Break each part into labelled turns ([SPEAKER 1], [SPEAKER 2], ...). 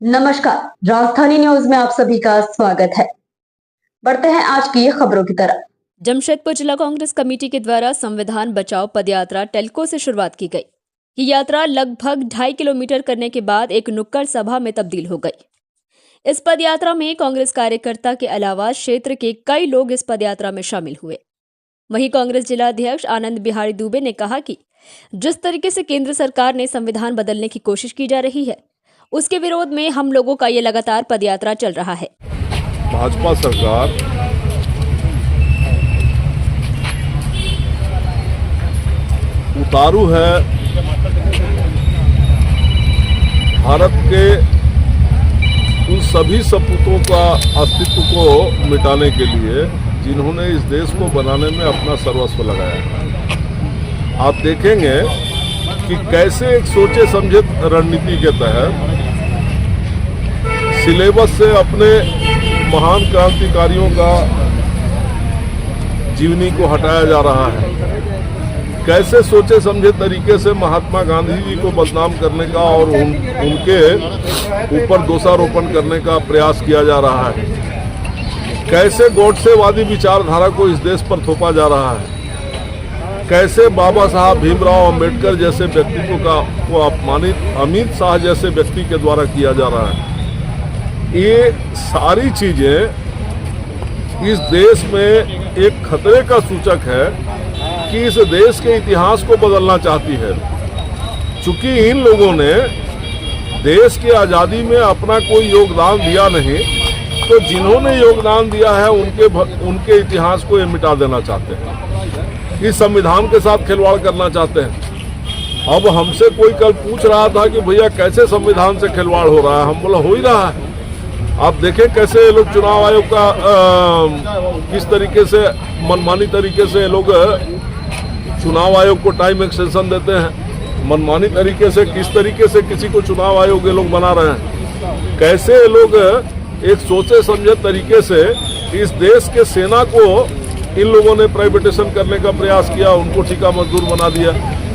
[SPEAKER 1] नमस्कार, राजधानी न्यूज में आप सभी का स्वागत है। बढ़ते हैं आज की खबरों की तरफ।
[SPEAKER 2] जमशेदपुर जिला कांग्रेस कमेटी के द्वारा संविधान बचाओ पदयात्रा टेल्को से शुरुआत की गई। ये यात्रा लगभग 2.5 किलोमीटर करने के बाद एक नुक्कड़ सभा में तब्दील हो गई। इस पदयात्रा में कांग्रेस कार्यकर्ता के अलावा क्षेत्र के कई लोग इस पदयात्रा में शामिल हुए। वहीं कांग्रेस जिला अध्यक्ष आनंद बिहारी दुबे ने कहा कि जिस तरीके से केंद्र सरकार ने संविधान बदलने की कोशिश की जा रही है, उसके विरोध में हम लोगों का ये लगातार पदयात्रा चल रहा है।
[SPEAKER 3] भाजपा सरकार उतारू है भारत के उन सभी सपूतों का अस्तित्व को मिटाने के लिए जिन्होंने इस देश को बनाने में अपना सर्वस्व लगाया। आप देखेंगे कि कैसे एक सोचे समझे रणनीति के तहत सिलेबस से अपने महान क्रांतिकारियों का जीवनी को हटाया जा रहा है। कैसे सोचे समझे तरीके से महात्मा गांधी जी को बदनाम करने का और उनके ऊपर दोषारोपण करने का प्रयास किया जा रहा है। कैसे गोडसेवादी विचारधारा को इस देश पर थोपा जा रहा है। कैसे बाबा साहब भीमराव अंबेडकर जैसे व्यक्तित्व को अपमानित अमित शाह जैसे व्यक्ति के द्वारा किया जा रहा है। ये सारी चीजें इस देश में एक खतरे का सूचक है कि इस देश के इतिहास को बदलना चाहती है। चूंकि इन लोगों ने देश की आज़ादी में अपना कोई योगदान दिया नहीं, तो जिन्होंने योगदान दिया है उनके इतिहास को ये मिटा देना चाहते हैं। इस संविधान के साथ खिलवाड़ करना चाहते हैं। अब हमसे कोई कल पूछ रहा था कि भैया कैसे संविधान से खिलवाड़ हो रहा है। हम बोला हो ही रहा है। आप देखें कैसे लोग चुनाव आयोग का किस तरीके से मनमानी तरीके से लोग चुनाव आयोग को टाइम एक्सटेंशन देते हैं। मनमानी तरीके से किस तरीके से किसी को चुनाव आयोग ये लोग बना रहे हैं। कैसे ये लोग एक सोचे समझे तरीके से इस देश के सेना को इन लोगों ने प्राइवेटाइजेशन करने का प्रयास किया, उनको ठेका मजदूर बना दिया।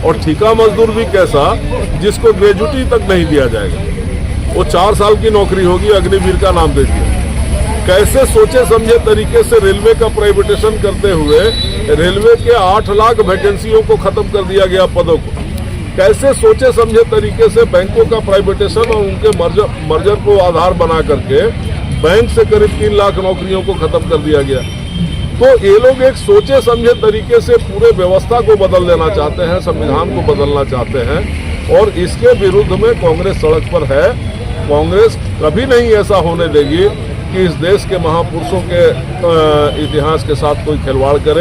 [SPEAKER 3] और ठेका मजदूर भी कैसा, जिसको ग्रेजुएटी तक नहीं दिया जाएगा, वो 4 साल की नौकरी होगी, अग्निवीर का नाम दे दिया। कैसे सोचे समझे तरीके से रेलवे का प्राइवेटाइजेशन करते हुए रेलवे के 8 लाख वैकेंसियों को खत्म कर दिया गया, पदों को। कैसे सोचे समझे तरीके से बैंकों का प्राइवेटाइजेशन और उनके मर्जर को आधार बना करके बैंक से करीब 3 लाख नौकरियों को खत्म कर दिया गया। तो ये लोग एक सोचे समझे तरीके से पूरे व्यवस्था को बदल देना चाहते हैं, संविधान को बदलना चाहते हैं, और इसके विरुद्ध में कांग्रेस सड़क पर है। कांग्रेस कभी नहीं ऐसा होने देगी कि इस देश के महापुरुषों के इतिहास के साथ कोई खिलवाड़ करे।